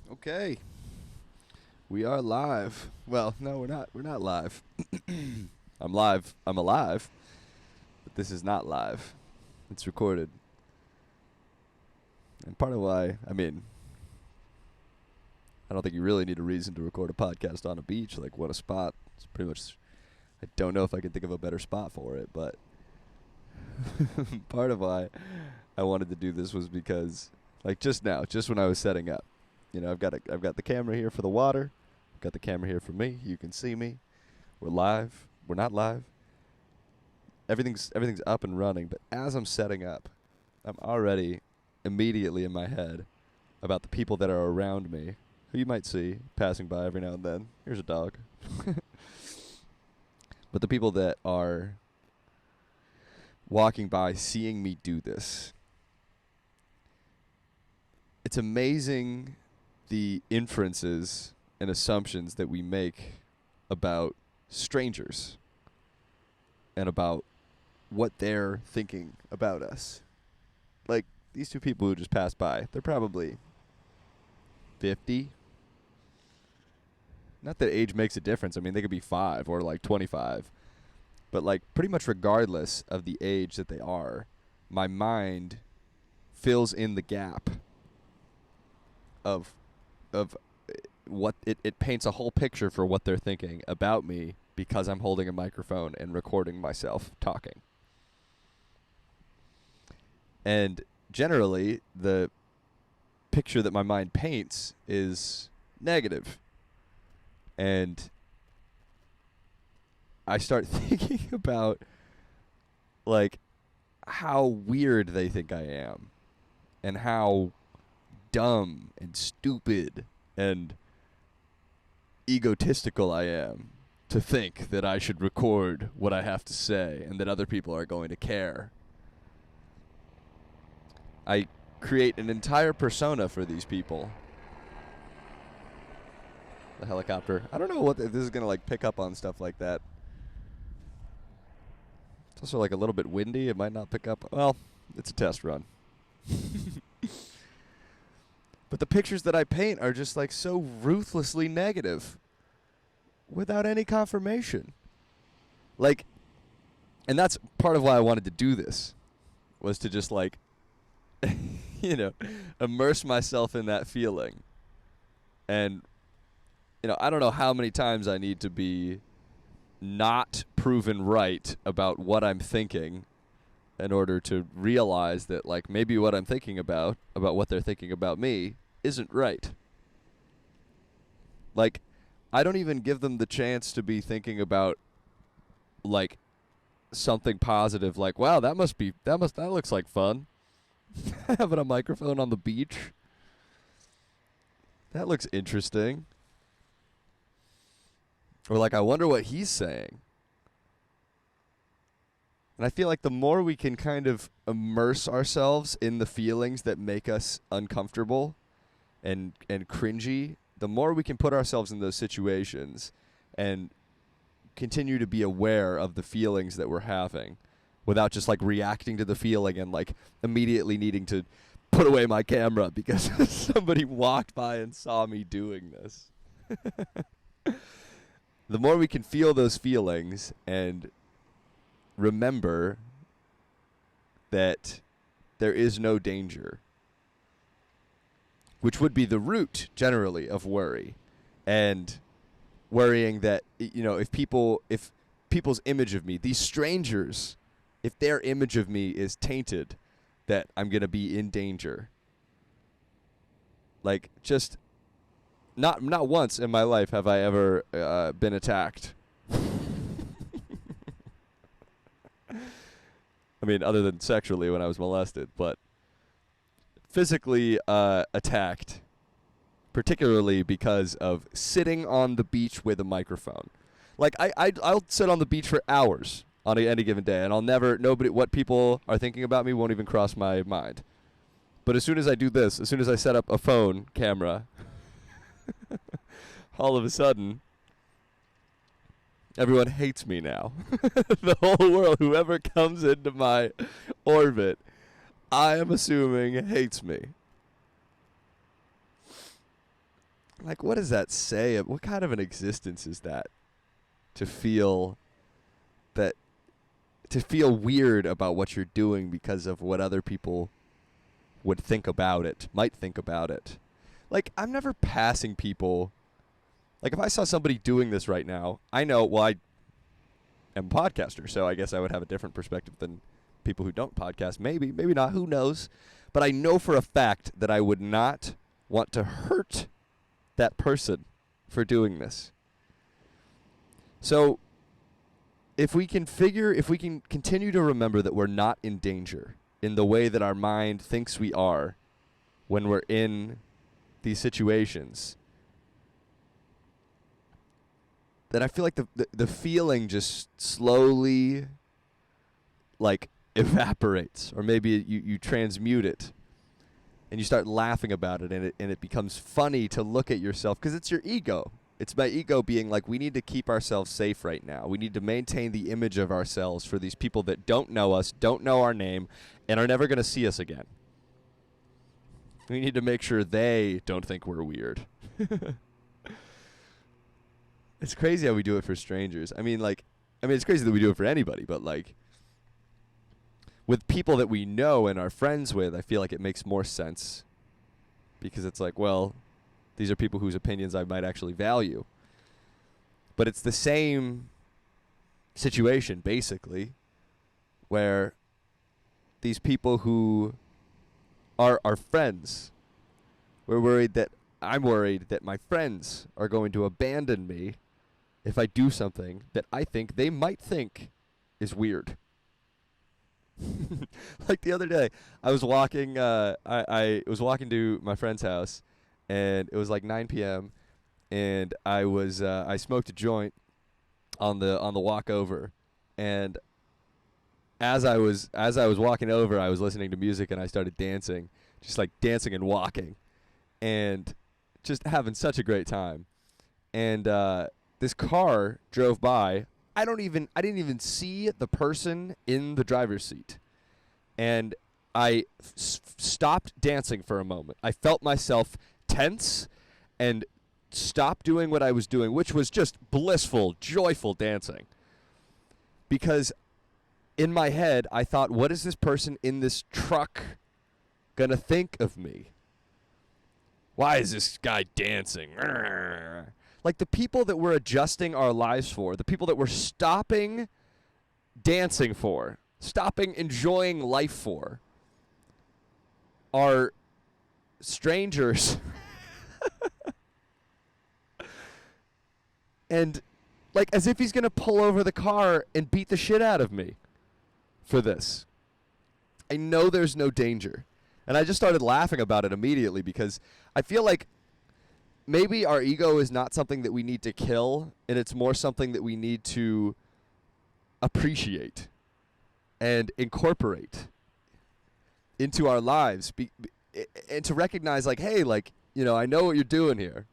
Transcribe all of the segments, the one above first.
Okay, we are live. Well, no, we're not. We're not live. I'm live. I'm alive, but this is not live. It's recorded. And part of why, I don't think you really need a reason to record a podcast on a beach. Like, what a spot. It's pretty much, I don't know if I can think of a better spot for it, but part of why I wanted to do this was because, like, just now, just when I was setting up, I've got the camera here for the water. I've got the camera here for me. You can see me. We're live. We're not live. Everything's up and running. But as I'm setting up, I'm already immediately in my head about the people that are around me, who you might see passing by every now and then. Here's a dog. But the people that are walking by, seeing me do this. It's amazing the inferences and assumptions that we make about strangers and about what they're thinking about us. Like, these two people who just passed by, they're probably 50. Not that age makes a difference. I mean, they could be 5 or like 25. But like, pretty much regardless of the age that they are, my mind fills in the gap of what it paints a whole picture for what they're thinking about me because I'm holding a microphone and recording myself talking. And generally, the picture that my mind paints is negative. And I start thinking about, like, how weird they think I am and how dumb and stupid and egotistical I am to think that I should record what I have to say and that other people are going to care. I create an entire persona for these people. The helicopter. I don't know what if this is going to like pick up on stuff like that. It's also like a little bit windy. It might not pick up. Well, it's a test run. But the pictures that I paint are just like so ruthlessly negative without any confirmation. Like, and that's part of why I wanted to do this, was to just like, immerse myself in that feeling. And, I don't know how many times I need to be not proven right about what I'm thinking in order to realize that, like, maybe what I'm thinking about what they're thinking about me, isn't right. Like, I don't even give them the chance to be thinking about, like, something positive, like, wow, that looks like fun. Having a microphone on the beach. That looks interesting. Or, like, I wonder what he's saying. And I feel like the more we can kind of immerse ourselves in the feelings that make us uncomfortable and cringy, the more we can put ourselves in those situations and continue to be aware of the feelings that we're having without just like reacting to the feeling and like immediately needing to put away my camera because somebody walked by and saw me doing this. The more we can feel those feelings and remember that there is no danger, which would be the root generally of worry, and worrying that, if people's image of me, these strangers, if their image of me is tainted, that I'm going to be in danger. Like, just not once in my life have I ever been attacked. I mean, other than sexually when I was molested, but physically attacked, particularly because of sitting on the beach with a microphone. Like, I'll sit on the beach for hours on any given day, and what people are thinking about me won't even cross my mind. But as soon as I do this, as soon as I set up a phone camera, all of a sudden, everyone hates me now. The whole world, whoever comes into my orbit, I am assuming hates me. Like, what does that say? What kind of an existence is that? To feel that, to feel weird about what you're doing because of what other people would think about it, might think about it. Like, I'm never passing people. Like, if I saw somebody doing this right now, I know, well, I am a podcaster, so I guess I would have a different perspective than people who don't podcast. Maybe, maybe not, who knows? But I know for a fact that I would not want to hurt that person for doing this. So, if we can continue to remember that we're not in danger in the way that our mind thinks we are when we're in these situations, then I feel like the feeling just slowly, like, evaporates, or maybe you transmute it, and you start laughing about it, and it becomes funny to look at yourself, because it's your ego. It's my ego being like, we need to keep ourselves safe right now. We need to maintain the image of ourselves for these people that don't know us, don't know our name, and are never going to see us again. We need to make sure they don't think we're weird. It's crazy how we do it for strangers. I mean, it's crazy that we do it for anybody, but, like, with people that we know and are friends with, I feel like it makes more sense. Because it's like, well, these are people whose opinions I might actually value. But it's the same situation, basically, where these people who are our friends, I'm worried that my friends are going to abandon me if I do something that I think they might think is weird. Like the other day, I was walking. I was walking to my friend's house, and it was like 9 p.m. and I smoked a joint on the walk over, and as I was walking over, I was listening to music, and I started dancing, just like dancing and walking, and just having such a great time. And this car drove by. I didn't even see the person in the driver's seat. And I stopped dancing for a moment. I felt myself tense and stop doing what I was doing, which was just blissful, joyful dancing. Because in my head, I thought, what is this person in this truck going to think of me? Why is this guy dancing? Like, the people that we're adjusting our lives for, the people that we're stopping dancing for, stopping enjoying life for, are strangers. And, like, as if he's going to pull over the car and beat the shit out of me for this. I know there's no danger. And I just started laughing about it immediately, because I feel like maybe our ego is not something that we need to kill, and it's more something that we need to appreciate and incorporate into our lives, and to recognize, like, hey, like, you know, I know what you're doing here,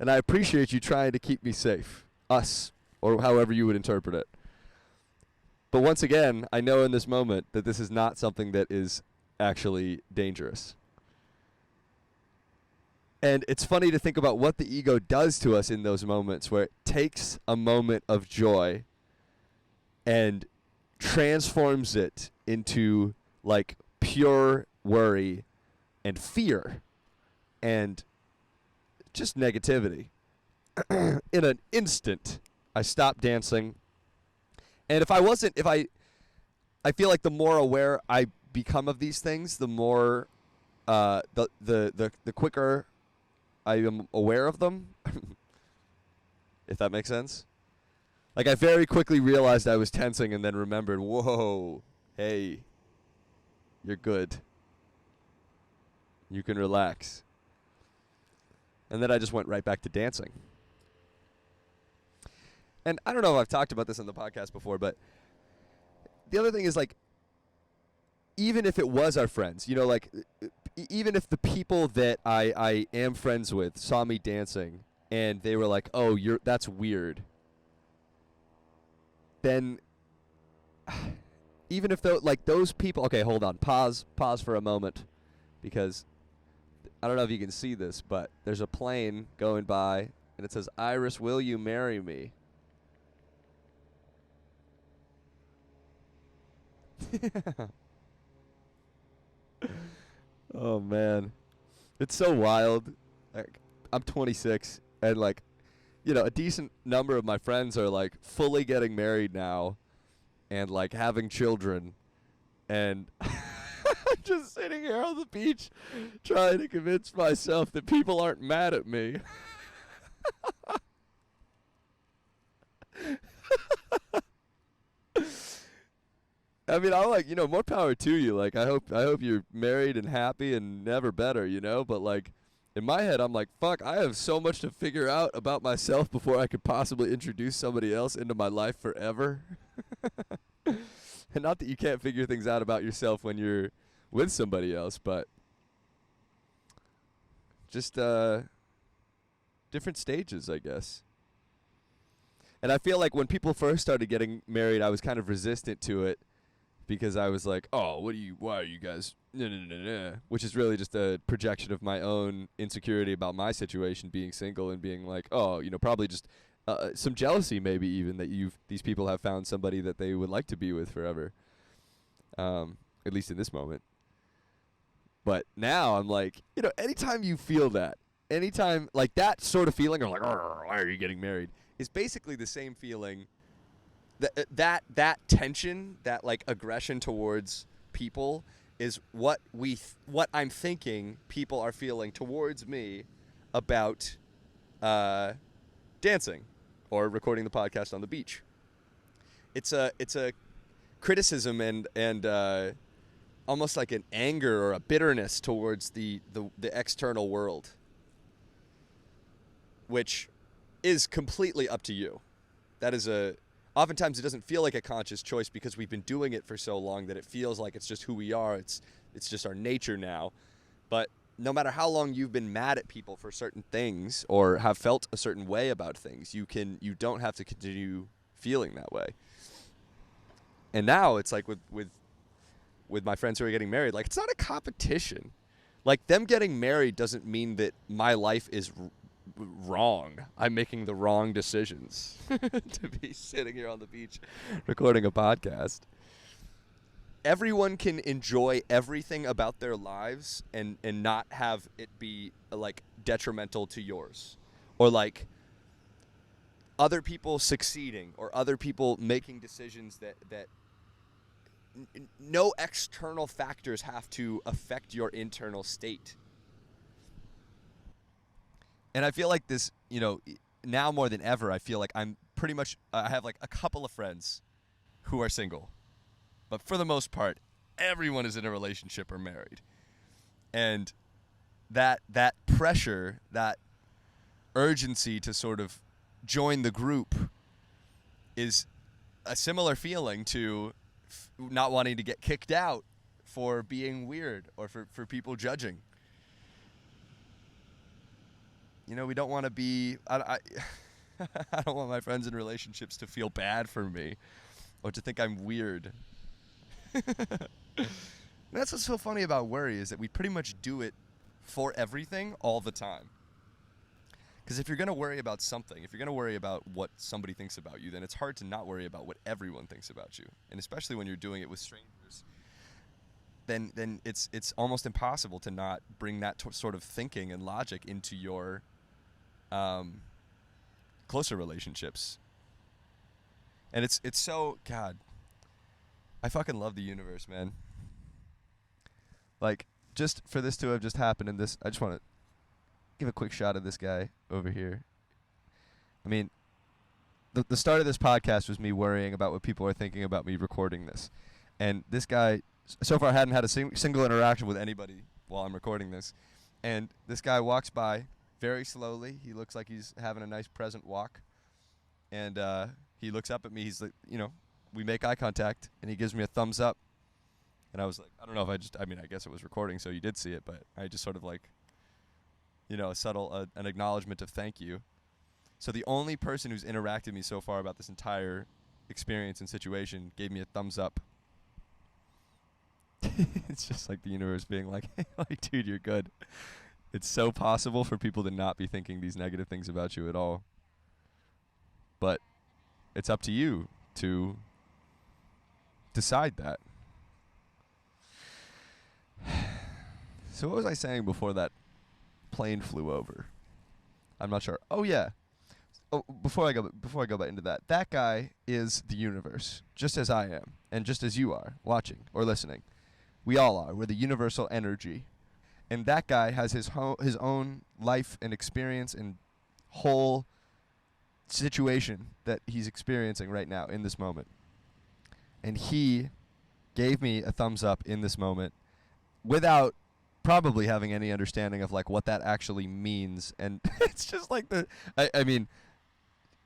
and I appreciate you trying to keep me safe, us, or however you would interpret it. But once again, I know in this moment that this is not something that is actually dangerous. And it's funny to think about what the ego does to us in those moments, where it takes a moment of joy and transforms it into, like, pure worry and fear and just negativity. In an instant, I stopped dancing. And I feel like the more aware I become of these things, the more, the quicker I am aware of them, if that makes sense. Like, I very quickly realized I was tensing, and then remembered, whoa, hey, you're good. You can relax. And then I just went right back to dancing. And I don't know if I've talked about this on the podcast before, but the other thing is, like, even if it was our friends, you know, like, even if the people that I am friends with saw me dancing and they were like, oh, that's weird, then even if those people, okay, hold on, pause for a moment, because I don't know if you can see this, but there's a plane going by, and it says, "Iris, will you marry me?" Oh man, it's so wild. Like, I'm 26, and like, a decent number of my friends are like fully getting married now, and like having children, and I'm just sitting here on the beach, trying to convince myself that people aren't mad at me. I mean, I'm like, more power to you. Like, I hope you're married and happy and never better, But like, in my head, I'm like, fuck, I have so much to figure out about myself before I could possibly introduce somebody else into my life forever. And not that you can't figure things out about yourself when you're with somebody else, but just different stages, I guess. And I feel like when people first started getting married, I was kind of resistant to it because I was like, oh, why are you guys, which is really just a projection of my own insecurity about my situation being single and being like, oh, probably just some jealousy maybe even that these people have found somebody that they would like to be with forever, at least in this moment. But now I'm like, anytime you feel that, anytime like that sort of feeling of like, why are you getting married, is basically the same feeling. That tension, that like aggression towards people, is what I'm thinking people are feeling towards me about dancing or recording the podcast on the beach. It's a criticism and almost like an anger or a bitterness towards the external world, which is completely up to you. That is oftentimes it doesn't feel like a conscious choice because we've been doing it for so long that it feels like it's just who we are. It's just our nature now. But no matter how long you've been mad at people for certain things or have felt a certain way about things, you don't have to continue feeling that way. And now it's like with my friends who are getting married, like, it's not a competition. Like, them getting married doesn't mean that my life is wrong. I'm making the wrong decisions to be sitting here on the beach recording a podcast. Everyone can enjoy everything about their lives and not have it be like detrimental to yours, or like other people succeeding or other people making decisions that no external factors have to affect your internal state. And I feel like this, now more than ever, I feel like I have like a couple of friends who are single. But for the most part, everyone is in a relationship or married. And that pressure, that urgency to sort of join the group is a similar feeling to not wanting to get kicked out for being weird or for people judging. We don't want to be... I don't want my friends in relationships to feel bad for me or to think I'm weird. That's what's so funny about worry, is that we pretty much do it for everything all the time. Because if you're going to worry about something, if you're going to worry about what somebody thinks about you, then it's hard to not worry about what everyone thinks about you. And especially when you're doing it with strangers, then it's almost impossible to not bring that sort of thinking and logic into your closer relationships. And it's so, God, I fucking love the universe, man. Like, just for this to have just happened in this, I just want to give a quick shot of this guy over here. I mean, the start of this podcast was me worrying about what people are thinking about me recording this. And this guy, so far, hadn't had a single interaction with anybody while I'm recording this. And this guy walks by very slowly. He looks like he's having a nice present walk. And he looks up at me. He's like, we make eye contact, and he gives me a thumbs up. And I was like, I don't know if I guess it was recording, so you did see it, but I just sort of like, a subtle, an acknowledgement of thank you. So the only person who's interacted with me so far about this entire experience and situation gave me a thumbs up. It's just like the universe being like, hey, like, dude, you're good. It's so possible for people to not be thinking these negative things about you at all. But it's up to you to decide that. So what was I saying before that plane flew over? I'm not sure. Oh yeah. Oh, before I go back into that, that guy is the universe, just as I am, and just as you are, watching or listening. We all are. We're the universal energy, and that guy has his own life and experience and whole situation that he's experiencing right now in this moment. And he gave me a thumbs up in this moment without probably having any understanding of like what that actually means. And it's just like I mean,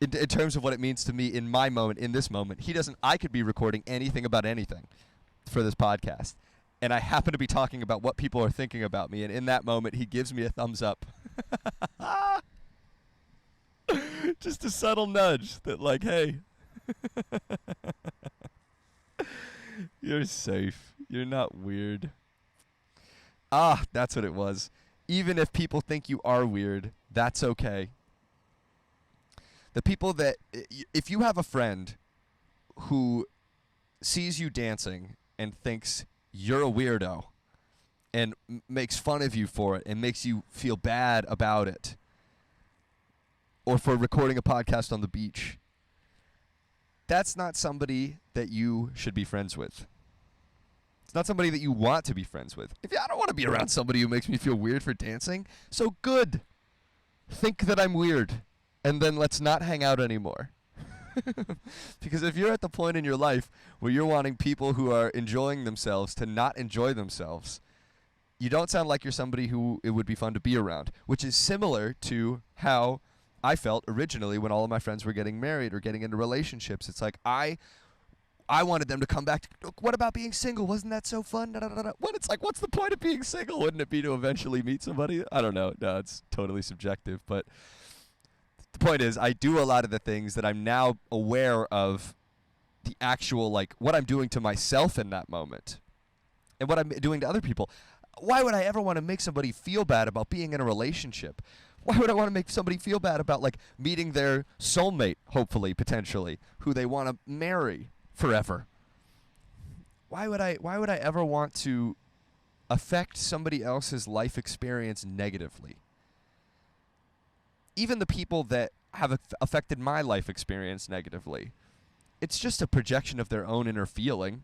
in terms of what it means to me in my moment, in this moment, I could be recording anything about anything for this podcast. And I happen to be talking about what people are thinking about me. And in that moment, he gives me a thumbs up. Just a subtle nudge that like, hey, you're safe. You're not weird. Ah, that's what it was. Even if people think you are weird, that's okay. The people that, if you have a friend who sees you dancing and thinks you're a weirdo and makes fun of you for it and makes you feel bad about it, or for recording a podcast on the beach, that's not somebody that you should be friends with. It's not somebody that you want to be friends with. If I don't want to be around somebody who makes me feel weird for dancing, so good. Think that I'm weird, and then let's not hang out anymore. Because if you're at the point in your life where you're wanting people who are enjoying themselves to not enjoy themselves, you don't sound like you're somebody who it would be fun to be around, which is similar to how I felt originally when all of my friends were getting married or getting into relationships. It's like I wanted them to come back to, what about being single? Wasn't that so fun? What? It's like, what's the point of being single? Wouldn't it be to eventually meet somebody? I don't know. No, it's totally subjective. But the point is, I do a lot of the things that I'm now aware of the actual, like, what I'm doing to myself in that moment and what I'm doing to other people. Why would I ever want to make somebody feel bad about being in a relationship? Why would I want to make somebody feel bad about, like, meeting their soulmate, hopefully, potentially, who they want to marry forever? Why would I ever want to affect somebody else's life experience negatively? Even the people that have affected my life experience negatively, it's just a projection of their own inner feeling.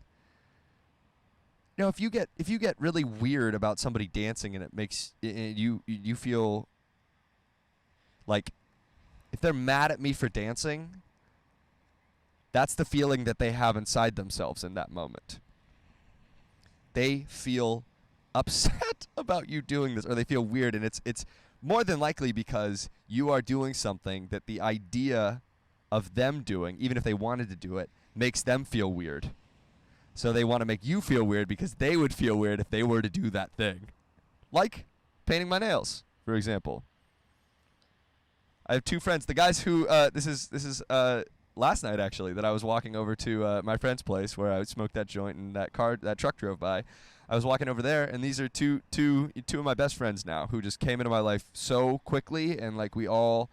You know, if you get really weird about somebody dancing and it makes you feel like, if they're mad at me for dancing, that's the feeling that they have inside themselves in that moment. They feel upset about you doing this, or they feel weird, and it's more than likely because you are doing something that the idea of them doing, even if they wanted to do it, makes them feel weird. So they want to make you feel weird because they would feel weird if they were to do that thing. Like painting my nails, for example. I have two friends. The guys who this is last night actually, that I was walking over to my friend's place where I smoked that joint and that truck drove by. I was walking over there, and these are two of my best friends now who just came into my life so quickly, and like we all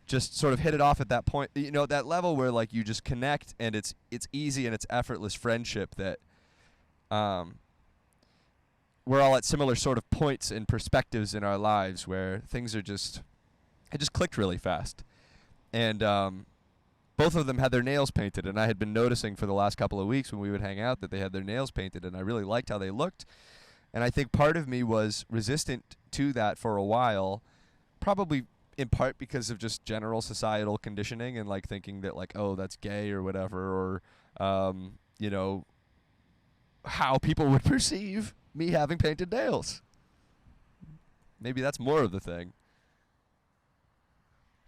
just sort of hit it off at that point, you know, that level where like you just connect and it's easy and it's effortless friendship that we're all at similar sort of points and perspectives in our lives where things are it just clicked really fast. And both of them had their nails painted, and I had been noticing for the last couple of weeks when we would hang out that they had their nails painted, and I really liked how they looked. And I think part of me was resistant to that for a while, probably in part because of just general societal conditioning and like thinking that like, oh, that's gay or whatever, or you know, how people would perceive me having painted nails. Maybe that's more of the thing.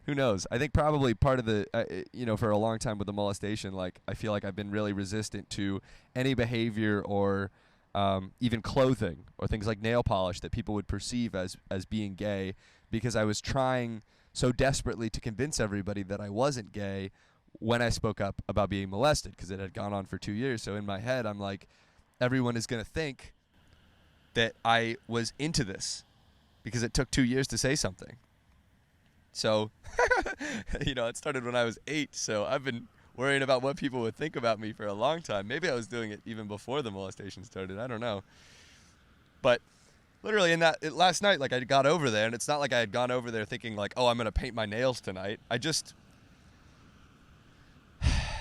Who knows? I think probably part of the, you know, for a long time with the molestation, like, I feel like I've been really resistant to any behavior or even clothing or things like nail polish that people would perceive as being gay, because I was trying so desperately to convince everybody that I wasn't gay when I spoke up about being molested, because it had gone on for 2 years. So in my head, I'm like, everyone is going to think that I was into this. because it took 2 years to say something. So, it started when I was 8, so I've been worrying about what people would think about me for a long time. Maybe I was doing it even before the molestation started. I don't know. But literally last night, like, I got over there, and it's not like I had gone over there thinking like, oh, I'm going to paint my nails tonight. I just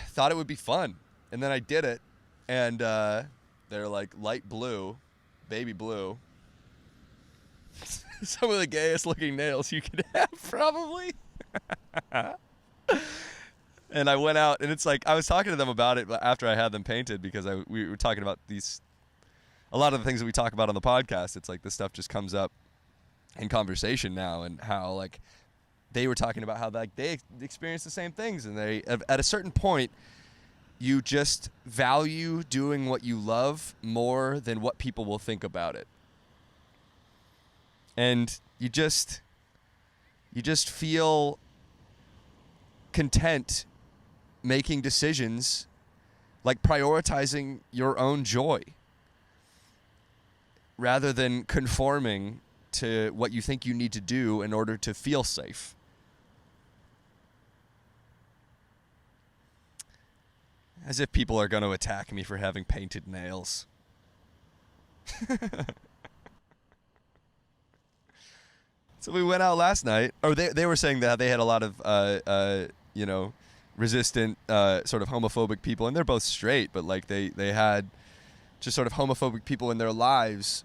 thought it would be fun. And then I did it, and they're like light blue, baby blue. Some of the gayest looking nails you could have, probably. And I went out, and it's like, I was talking to them about it after I had them painted, because we were talking about a lot of the things that we talk about on the podcast. It's like this stuff just comes up in conversation now, and how like they were talking about how like they experience the same things, and they, at a certain point, you just value doing what you love more than what people will think about it. And you just feel content making decisions, like prioritizing your own joy rather than conforming to what you think you need to do in order to feel safe. As if people are going to attack me for having painted nails. So we went out last night, or they were saying that they had a lot of, resistant, sort of homophobic people, and they're both straight, but like they had just sort of homophobic people in their lives,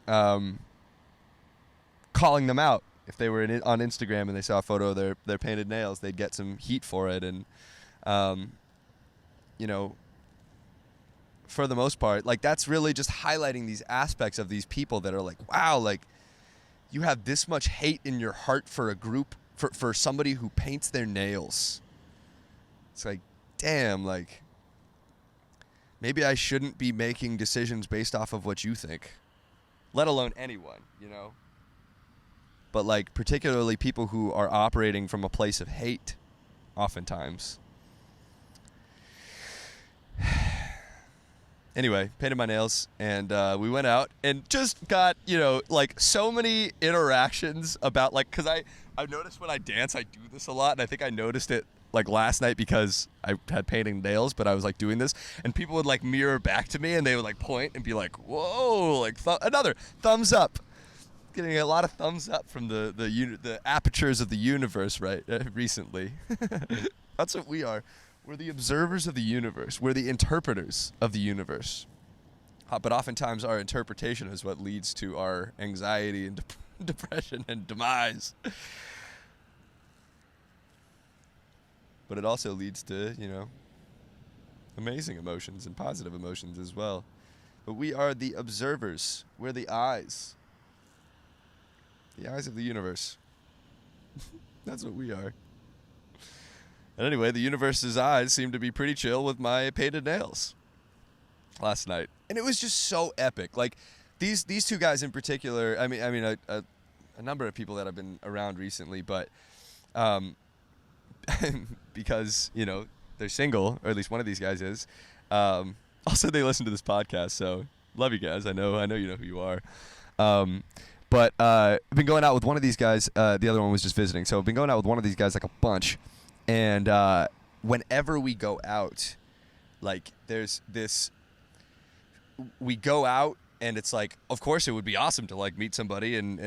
calling them out. If they were on Instagram and they saw a photo of their painted nails, they'd get some heat for it. And, for the most part, like, that's really just highlighting these aspects of these people that are like, wow, like, you have this much hate in your heart for a group, for somebody who paints their nails. It's like, damn, like, maybe I shouldn't be making decisions based off of what you think, let alone anyone, But, like, particularly people who are operating from a place of hate, oftentimes. Anyway, painted my nails, and we went out and just got, like, so many interactions about, like, because I've noticed when I dance, I do this a lot, and I think I noticed it, like, last night because I had painting nails, but I was, like, doing this, and people would, like, mirror back to me, and they would, like, point and be like, whoa, like, another thumbs up. Getting a lot of thumbs up from the apertures of the universe, right, recently. That's what we are. We're the observers of the universe. We're the interpreters of the universe. But oftentimes our interpretation is what leads to our anxiety and depression and demise. But it also leads to, amazing emotions and positive emotions as well. But we are the observers. We're the eyes. The eyes of the universe. That's what we are. And anyway, the universe's eyes seemed to be pretty chill with my painted nails last night. And it was just so epic. Like, these two guys in particular, I mean a number of people that I've been around recently, but because, they're single, or at least one of these guys is. Also, they listen to this podcast, so love you guys. I know you know who you are. But I've been going out with one of these guys. The other one was just visiting. So I've been going out with one of these guys like a bunch. And whenever we go out, like, there's this, we go out, and it's like, of course it would be awesome to, like, meet somebody and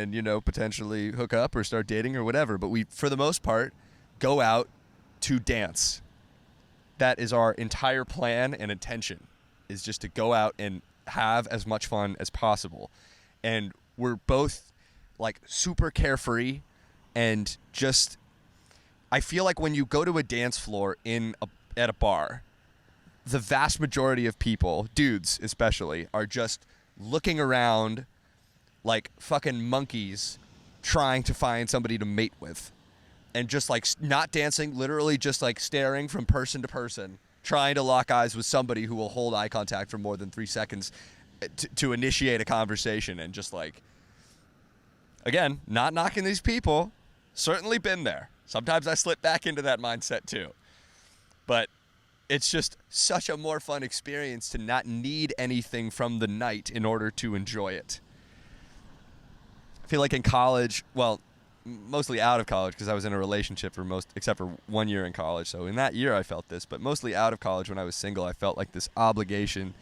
potentially hook up or start dating or whatever. But we, for the most part, go out to dance. That is our entire plan and intention, is just to go out and have as much fun as possible. And we're both, like, super carefree, and just, I feel like when you go to a dance floor at a bar, the vast majority of people, dudes especially, are just looking around like fucking monkeys trying to find somebody to mate with. And just, like, not dancing, literally just, like, staring from person to person, trying to lock eyes with somebody who will hold eye contact for more than 3 seconds to initiate a conversation. And just, like, again, not knocking these people, certainly been there. Sometimes I slip back into that mindset too. But it's just such a more fun experience to not need anything from the night in order to enjoy it. feel like in college, well, mostly out of college because I was in a relationship for except for 1 year in college. So in that year I felt this, but mostly out of college when I was single, I felt like this obligation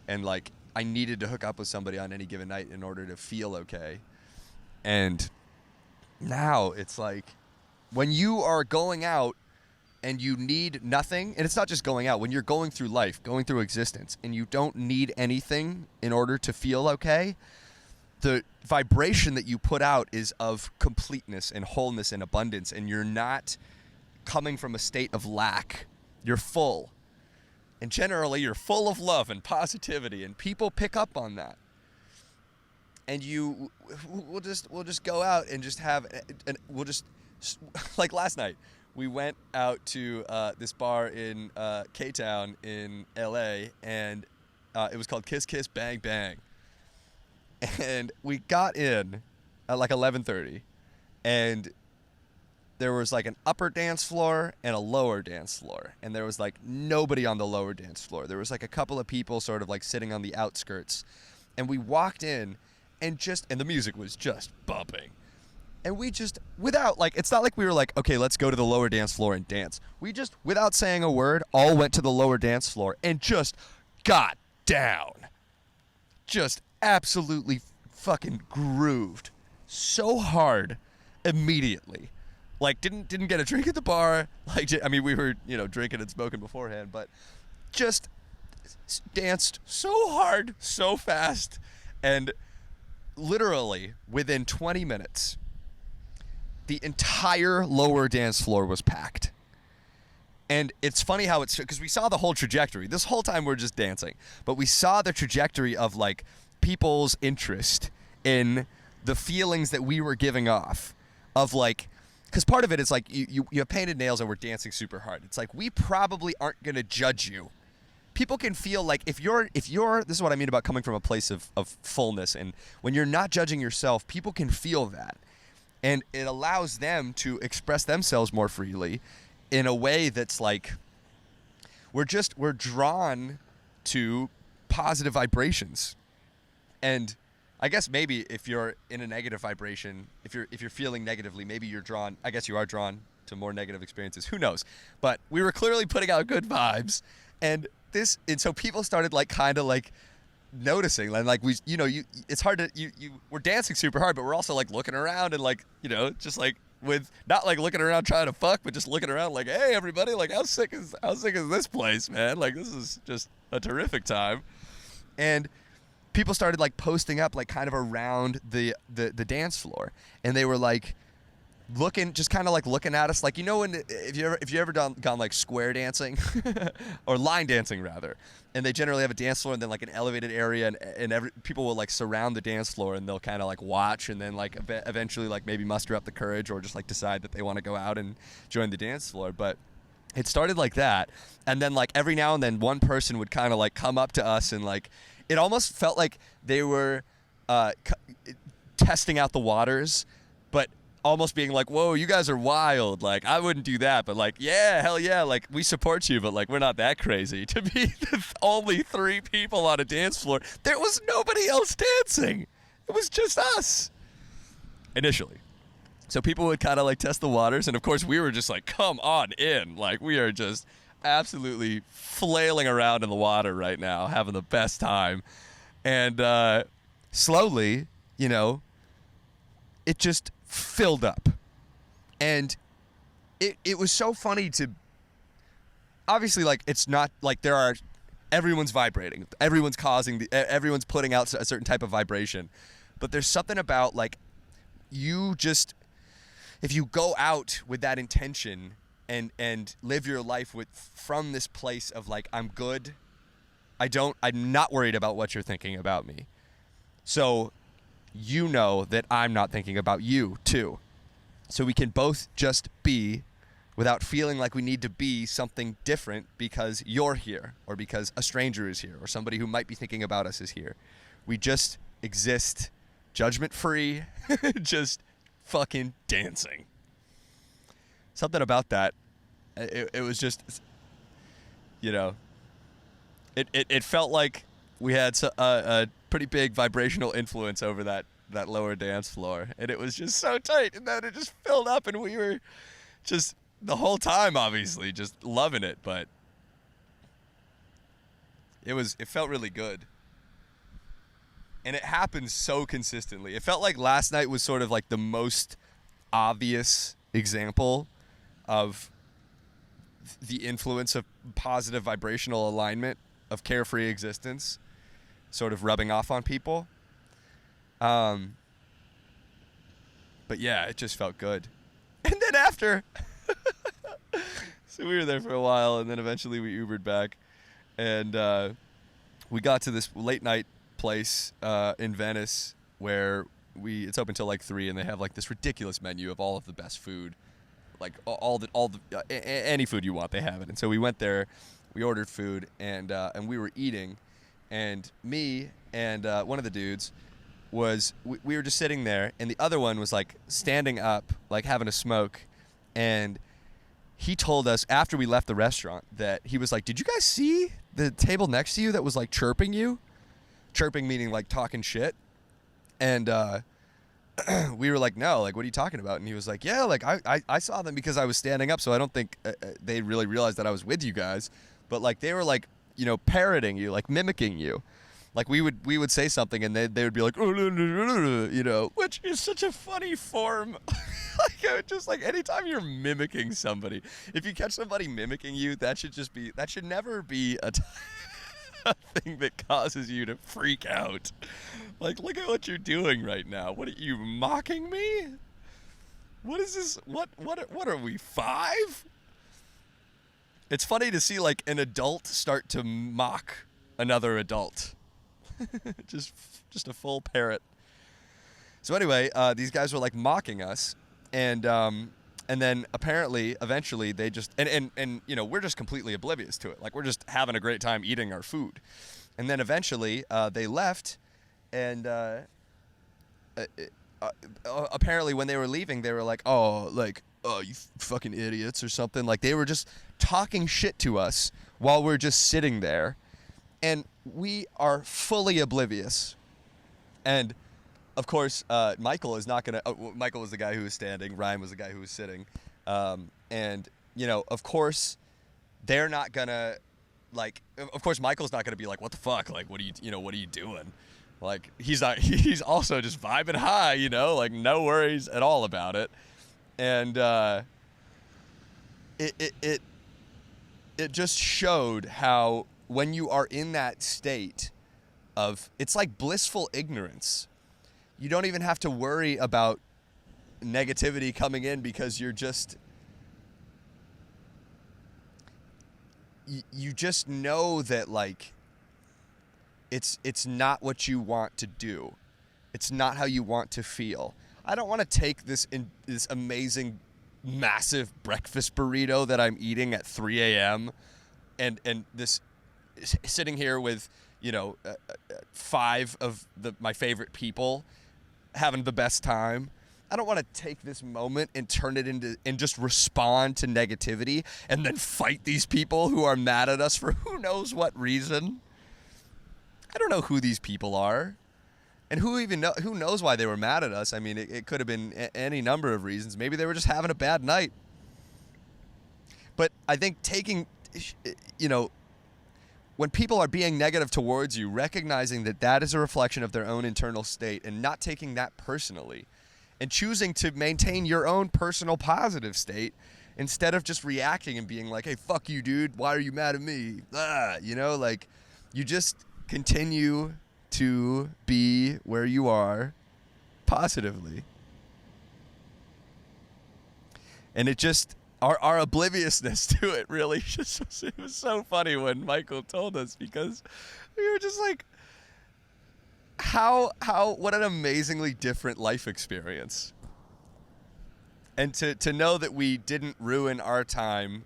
and like I needed to hook up with somebody on any given night in order to feel okay. And now it's like when you are going out and you need nothing, and it's not just going out, when you're going through life, going through existence, and you don't need anything in order to feel okay, the vibration that you put out is of completeness and wholeness and abundance, and you're not coming from a state of lack. You're full. And generally, you're full of love and positivity, and people pick up on that. And we'll just go out and just have, and we'll just, like last night, we went out to this bar in K-Town in LA, and it was called Kiss Kiss Bang Bang. And we got in at like 11:30, and there was like an upper dance floor and a lower dance floor, and there was like nobody on the lower dance floor. There was like a couple of people sort of like sitting on the outskirts, and we walked in, and the music was just bumping, and we just, without like, it's not like we were like, okay, let's go to the lower dance floor and dance. We just, without saying a word, all went to the lower dance floor and just got down. Just absolutely fucking grooved so hard immediately. Like didn't get a drink at the bar. Like, I mean, we were, drinking and smoking beforehand, but just danced so hard, so fast, and literally within 20 minutes, the entire lower dance floor was packed. And it's funny how it's, because we saw the whole trajectory. This whole time we're just dancing, but we saw the trajectory of like people's interest in the feelings that we were giving off of like, because part of it is like you have painted nails and we're dancing super hard. It's like we probably aren't going to judge you. People can feel like if you're this is what I mean about coming from a place of fullness, and when you're not judging yourself, people can feel that. And it allows them to express themselves more freely in a way that's like we're drawn to positive vibrations. And I guess maybe if you're in a negative vibration, if you're feeling negatively, maybe you are drawn to more negative experiences. Who knows? But we were clearly putting out good vibes, and so people started like kind of like noticing, and like it's hard to we're dancing super hard, but we're also like looking around and like just like with not like looking around trying to fuck, but just looking around like, hey everybody, like how sick is this place, man? Like this is just a terrific time. And people started like posting up like kind of around the dance floor, and they were like looking at us like, when if you ever gone like square dancing or line dancing rather, and they generally have a dance floor and then like an elevated area, and people will like surround the dance floor, and they'll kind of like watch, and then like eventually like maybe muster up the courage or just like decide that they want to go out and join the dance floor. But it started like that, and then like every now and then one person would kind of like come up to us, and like it almost felt like they were testing out the waters, but almost being like, whoa, you guys are wild. Like, I wouldn't do that, but like, yeah, hell yeah, like, we support you, but like, we're not that crazy. To be only 3 people on a dance floor, there was nobody else dancing. It was just us. Initially. So people would kind of like test the waters, and of course we were just like, come on in. Like, we are just absolutely flailing around in the water right now, having the best time. And slowly, it just filled up. And it was so funny to, obviously, like, it's not like everyone's vibrating, everyone's everyone's putting out a certain type of vibration, but there's something about like if you go out with that intention and live your life from this place of like, I'm good, I'm not worried about what you're thinking about me, so that I'm not thinking about you too. So we can both just be without feeling like we need to be something different because you're here, or because a stranger is here, or somebody who might be thinking about us is here. We just exist judgment-free, just fucking dancing. Something about that, it was just, it felt like we had a pretty big vibrational influence over that that lower dance floor, and it was just so tight, and then it just filled up, and we were just the whole time, obviously, just loving it. But it felt really good, and it happened so consistently. It felt like last night was sort of like the most obvious example of the influence of positive vibrational alignment of carefree existence sort of rubbing off on people. But yeah, it just felt good. And then after, so we were there for a while, and then eventually we Ubered back, and we got to this late night place in Venice where it's open till like 3, and they have like this ridiculous menu of all of the best food, like any food you want, they have it. And so we went there, we ordered food, and we were eating, and me and one of the dudes we were just sitting there, and the other one was like standing up, like having a smoke, and he told us after we left the restaurant that he was like, "Did you guys see the table next to you that was like chirping you?" Chirping meaning like talking shit. And we were like, "No, like what are you talking about?" And he was like, "Yeah, like I saw them because I was standing up, so I don't think they really realized that I was with you guys, but like they were like, you know, parroting you, like mimicking you. Like we would say something and they would be like, you know, which is such a funny form." Like just like anytime you're mimicking somebody, if you catch somebody mimicking you, that should never be a thing that causes you to freak out. Like, look at what you're doing right now. What are you mocking me? What is this? What are we, 5? It's funny to see like an adult start to mock another adult. just a full parrot. So anyway, these guys were like mocking us, and then apparently eventually they just and you know, we're just completely oblivious to it. Like we're just having a great time eating our food. And then eventually they left, and apparently when they were leaving they were like, "Oh, like, oh, you fucking idiots," or something. Like they were just talking shit to us while we're just sitting there. And we are fully oblivious. And, of course, Michael is not going to... Michael was the guy who was standing. Ryan was the guy who was sitting. And, you know, of course, they're not going to... Like, of course, Michael's not going to be like, "What the fuck? Like, what are you doing?" Like, he's not... He's also just vibing high, you know? Like, no worries at all about it. And it just showed how... when you are in that state of, it's like blissful ignorance. You don't even have to worry about negativity coming in because you're just, you just know that like, it's not what you want to do. It's not how you want to feel. I don't want to take this amazing, massive breakfast burrito that I'm eating at 3 a.m. and this, sitting here with, you know, 5 of my favorite people having the best time. I don't want to take this moment and turn it into and just respond to negativity and then fight these people who are mad at us for who knows what reason. I don't know who these people are, and who knows why they were mad at us. I mean, it could have been any number of reasons. Maybe they were just having a bad night. But I think taking, you know, when people are being negative towards you, recognizing that that is a reflection of their own internal state and not taking that personally, and choosing to maintain your own personal positive state instead of just reacting and being like, "Hey, fuck you, dude. Why are you mad at me?" You know, like, you just continue to be where you are positively. And it just... Our obliviousness to it really just, it was so funny when Michael told us, because we were just like, what an amazingly different life experience. And to know that we didn't ruin our time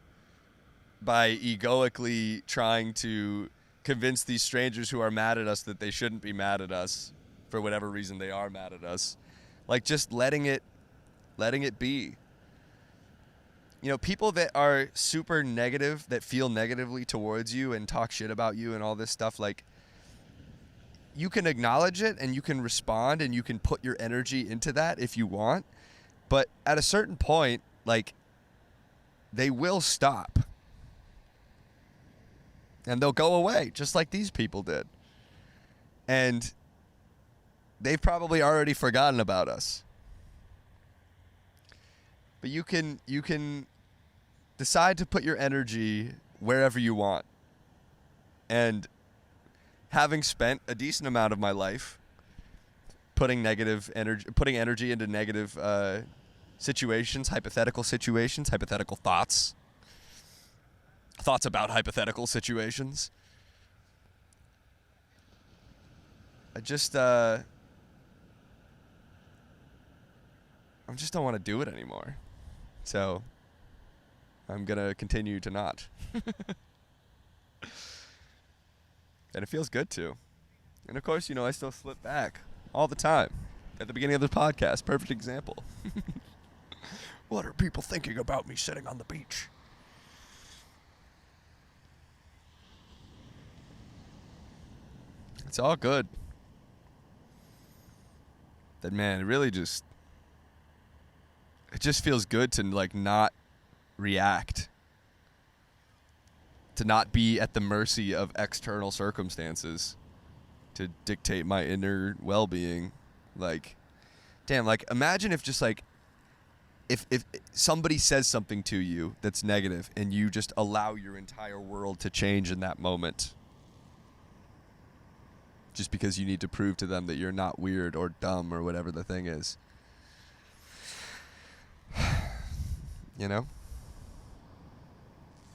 by egoically trying to convince these strangers who are mad at us that they shouldn't be mad at us for whatever reason they are mad at us. Like, just letting it be. You know, people that are super negative, that feel negatively towards you and talk shit about you and all this stuff, like, you can acknowledge it and you can respond and you can put your energy into that if you want. But at a certain point, like, they will stop. And they'll go away, just like these people did. And they've probably already forgotten about us. But you can decide to put your energy wherever you want. And having spent a decent amount of my life putting energy into negative situations, hypothetical thoughts about hypothetical situations, I just don't want to do it anymore. So I'm going to continue to not. And it feels good to. And of course, I still slip back all the time. At the beginning of this podcast, perfect example. What are people thinking about me sitting on the beach? It's all good. That, man, it just feels good to, like, not react. To not be at the mercy of external circumstances to dictate my inner well-being. Like, damn, like, imagine if just, like, if somebody says something to you that's negative and you just allow your entire world to change in that moment. Just because you need to prove to them that you're not weird or dumb or whatever the thing is. You know?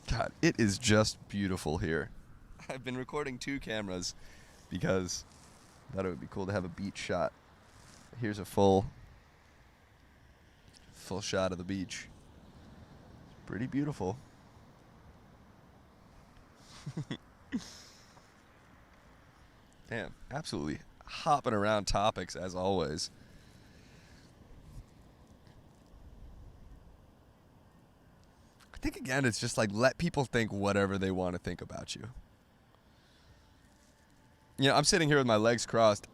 God, it is just beautiful here. I've been recording 2 cameras because I thought it would be cool to have a beach shot. Here's a full shot of the beach. Pretty beautiful. Damn, absolutely hopping around topics as always. I think, again, it's just like, let people think whatever they want to think about you. I'm sitting here with my legs crossed.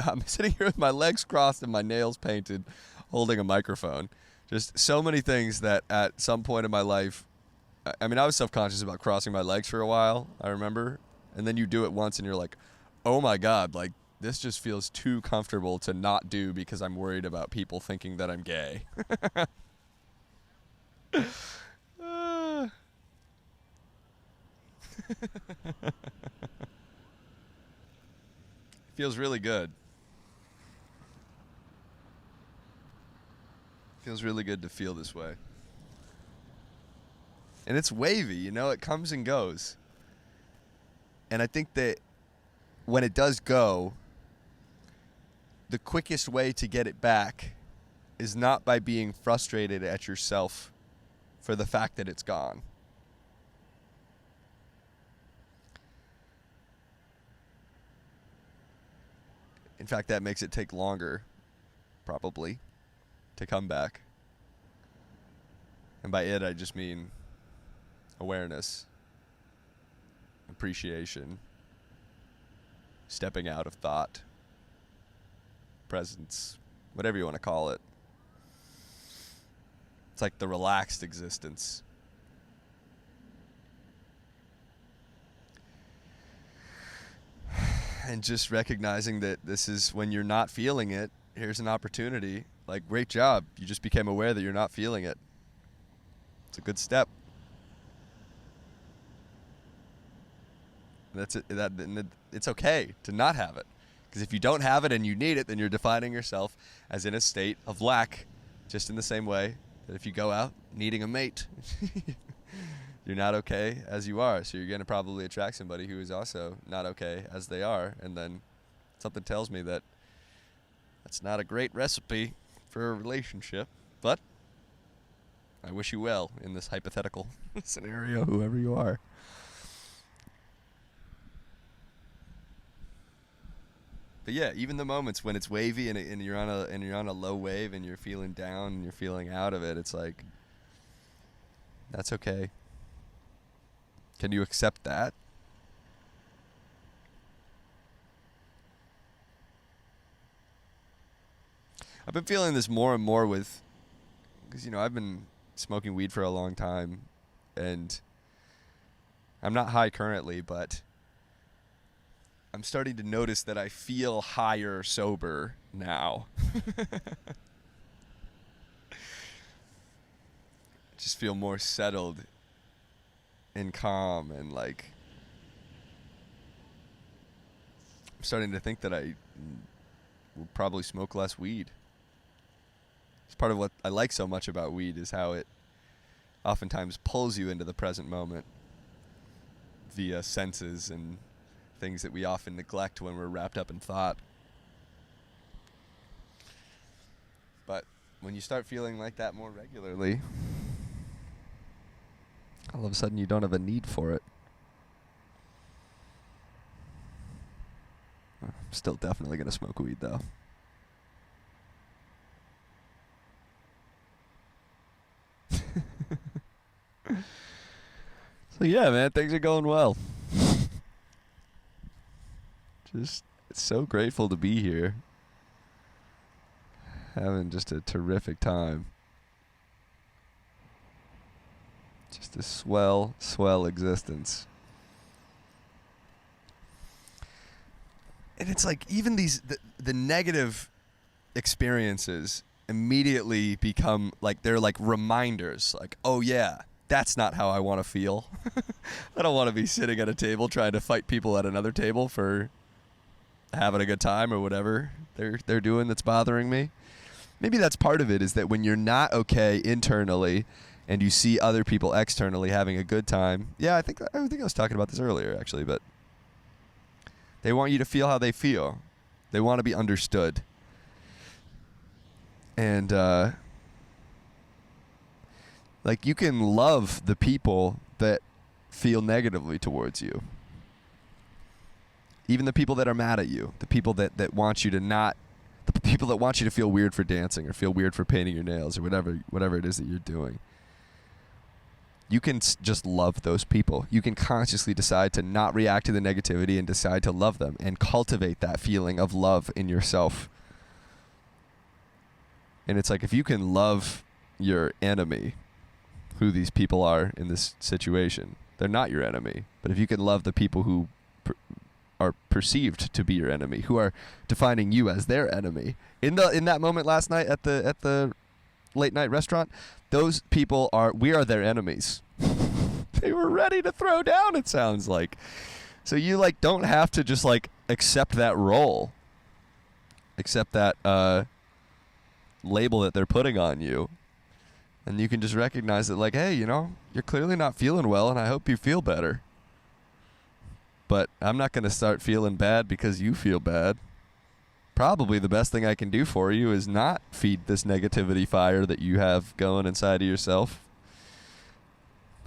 I'm sitting here with my legs crossed and my nails painted, holding a microphone. Just so many things that at some point in my life, I mean, I was self-conscious about crossing my legs for a while, I remember. And then you do it once and you're like, oh my God, like, this just feels too comfortable to not do because I'm worried about people thinking that I'm gay. Feels really good. Feels really good to feel this way. And it's wavy, it comes and goes. And I think that when it does go, the quickest way to get it back is not by being frustrated at yourself for the fact that it's gone. In fact, that makes it take longer, probably, to come back. And by it, I just mean awareness, appreciation, stepping out of thought, presence, whatever you want to call it. It's like the relaxed existence. And just recognizing that this is when you're not feeling it, here's an opportunity. Like, great job. You just became aware that you're not feeling it. It's a good step. That's it. It's okay to not have it. Because if you don't have it and you need it, then you're defining yourself as in a state of lack. Just in the same way that if you go out needing a mate, you're not okay as you are. So you're going to probably attract somebody who is also not okay as they are. And then something tells me that that's not a great recipe for a relationship. But I wish you well in this hypothetical scenario, whoever you are. But yeah, even the moments when it's wavy and you're on a low wave and you're feeling down and you're feeling out of it, it's like, that's okay. Can you accept that? I've been feeling this more and more because, I've been smoking weed for a long time, and I'm not high currently, but I'm starting to notice that I feel higher sober now. Just feel more settled and calm, and like I'm starting to think that I will probably smoke less weed. It's part of what I like so much about weed, is how it oftentimes pulls you into the present moment via senses and things that we often neglect when we're wrapped up in thought. But when you start feeling like that more regularly, all of a sudden you don't have a need for it. I'm still definitely going to smoke weed, though. So yeah, man, things are going well. Just so grateful to be here. Having just a terrific time. Just a swell existence. And it's like even the negative experiences immediately become like, they're like reminders, like, oh yeah, that's not how I want to feel. I don't want to be sitting at a table trying to fight people at another table for having a good time or whatever they're doing that's bothering me. Maybe that's part of it, is that when you're not okay internally and you see other people externally having a good time. Yeah, I think I was talking about this earlier, actually, but they want you to feel how they feel. They want to be understood. And like, you can love the people that feel negatively towards you. Even the people that are mad at you, the people that want you to not, the people that want you to feel weird for dancing or feel weird for painting your nails or whatever it is that you're doing. You can just love those people. You can consciously decide to not react to the negativity and decide to love them and cultivate that feeling of love in yourself. And it's like, if you can love your enemy, who these people are in this situation, they're not your enemy. But if you can love the people who are perceived to be your enemy, who are defining you as their enemy, in that moment last night at the late night restaurant, those people we are their enemies. They were ready to throw down, it sounds like. So you like don't have to just like accept that role, accept that label that they're putting on you. And you can just recognize that, like, hey, you're clearly not feeling well, and I hope you feel better. But I'm not going to start feeling bad because you feel bad. Probably the best thing I can do for you is not feed this negativity fire that you have going inside of yourself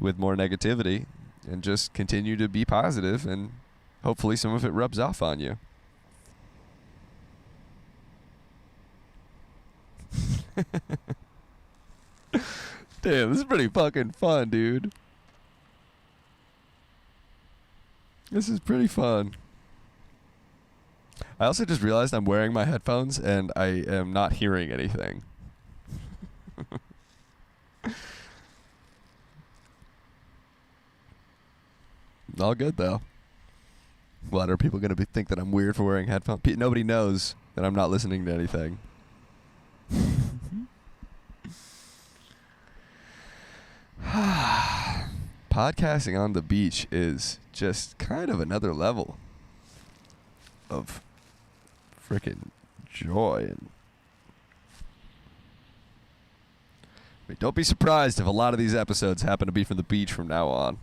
with more negativity, and just continue to be positive, and hopefully some of it rubs off on you. Damn, this is pretty fucking fun, dude. This is pretty fun. I also just realized I'm wearing my headphones and I am not hearing anything. All good, though. What, are people going to think that I'm weird for wearing headphones? Nobody knows that I'm not listening to anything. Podcasting on the beach is just kind of another level of freaking joy. And don't be surprised if a lot of these episodes happen to be from the beach from now on.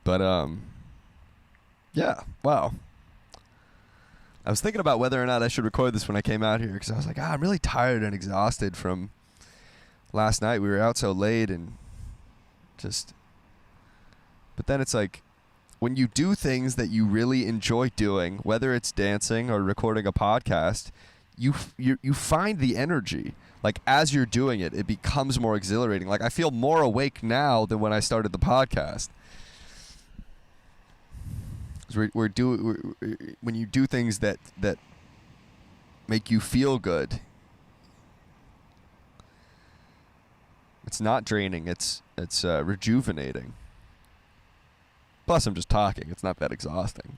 But yeah, wow. I was thinking about whether or not I should record this when I came out here, because I was like, I'm really tired and exhausted from last night. We were out so late and just... But then it's like, when you do things that you really enjoy doing, whether it's dancing or recording a podcast, you find the energy. Like, as you're doing it, it becomes more exhilarating. Like, I feel more awake now than when I started the podcast. When you do things that make you feel good. It's not draining. It's rejuvenating. Plus, I'm just talking. It's not that exhausting.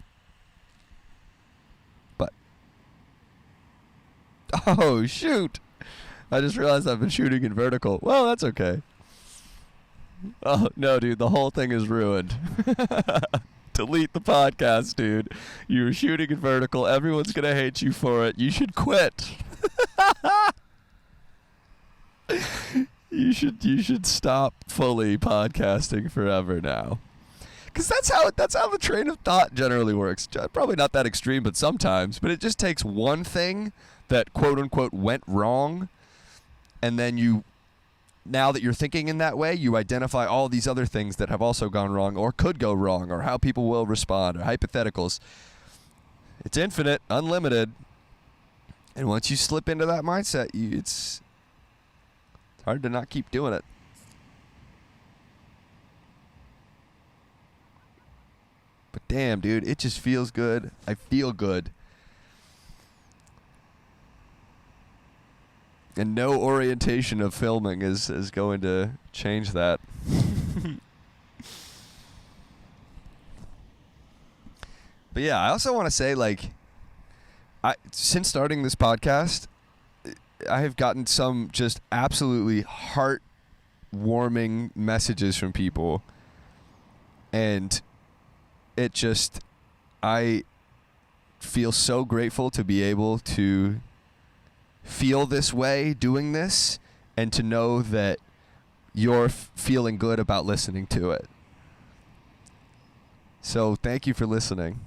But oh shoot! I just realized I've been shooting in vertical. Well, that's okay. Oh no, dude, the whole thing is ruined. Delete the podcast, dude. You were shooting in vertical. Everyone's gonna hate you for it. You should quit. You should stop fully podcasting forever now. Because that's how the train of thought generally works. Probably not that extreme, but sometimes. But it just takes one thing that quote unquote went wrong, and then now that you're thinking in that way, you identify all these other things that have also gone wrong or could go wrong, or how people will respond, or hypotheticals. It's infinite, unlimited. And once you slip into that mindset, it's hard to not keep doing it. But damn, dude, it just feels good. I feel good. And no orientation of filming is going to change that. But yeah, I also want to say, like, since starting this podcast, I have gotten some just absolutely heart-warming messages from people. And I feel so grateful to be able to feel this way doing this, and to know that you're feeling good about listening to it. So thank you for listening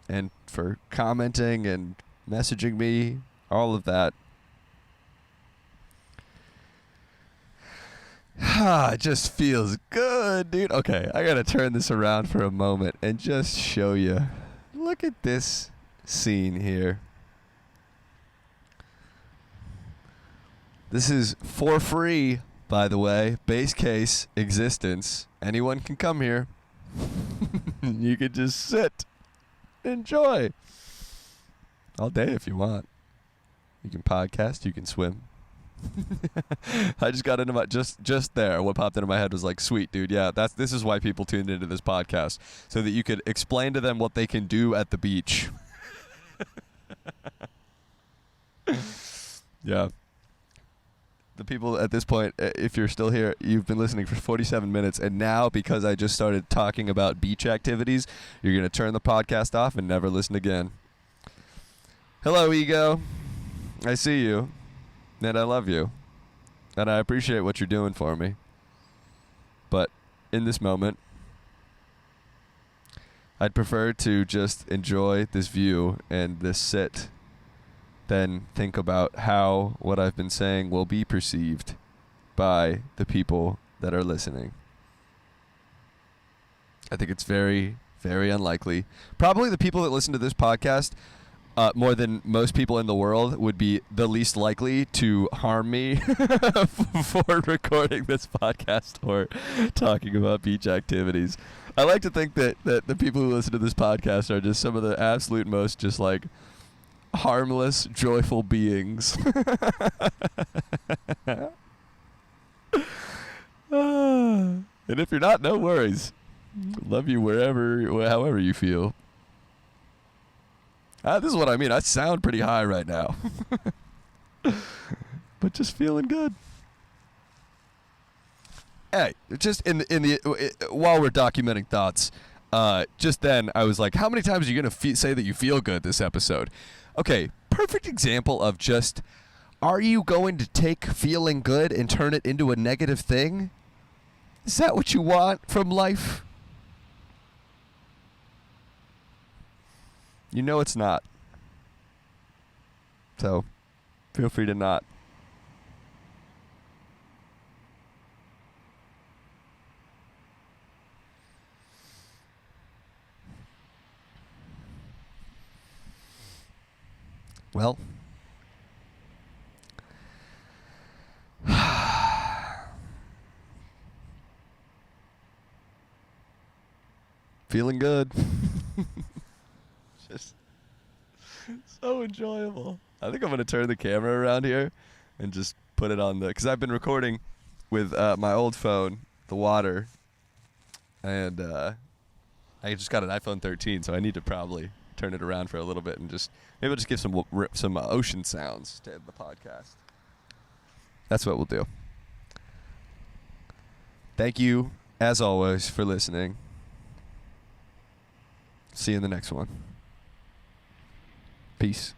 and for commenting and messaging me, all of that. It just feels good, dude. Okay, I gotta turn this around for a moment and just show you. Look at this scene here. This is for free, by the way. Base case existence. Anyone can come here. You can just sit, enjoy all day if you want. You can podcast, you can swim. I just got into my just there. What popped into my head was like, sweet, dude. Yeah, this is why people tuned into this podcast, so that you could explain to them what they can do at the beach. Yeah. The people at this point, if you're still here, you've been listening for 47 minutes, and now because I just started talking about beach activities, you're going to turn the podcast off and never listen again. Hello, ego. I see you, and I love you, and I appreciate what you're doing for me. But in this moment, I'd prefer to just enjoy this view and this sit than think about how what I've been saying will be perceived by the people that are listening. I think it's very, very unlikely. Probably the people that listen to this podcast, more than most people in the world, would be the least likely to harm me for recording this podcast or talking about beach activities. I like to think that the people who listen to this podcast are just some of the absolute most just like harmless, joyful beings. And if you're not, no worries. Love you however you feel. This is what I mean. I sound pretty high right now. But just feeling good. Hey, just while we're documenting thoughts, just then I was like, how many times are you going to say that you feel good this episode? Okay, perfect example of just, are you going to take feeling good and turn it into a negative thing? Is that what you want from life? You know it's not. So, feel free to not. Well, feeling good. Just so enjoyable. I think I'm going to turn the camera around here and just put it on because I've been recording with my old phone, the water, and I just got an iPhone 13, so I need to probably turn it around for a little bit and maybe I'll just give some ocean sounds to end the podcast. That's what we'll do. Thank you, as always, for listening. See you in the next one. Peace.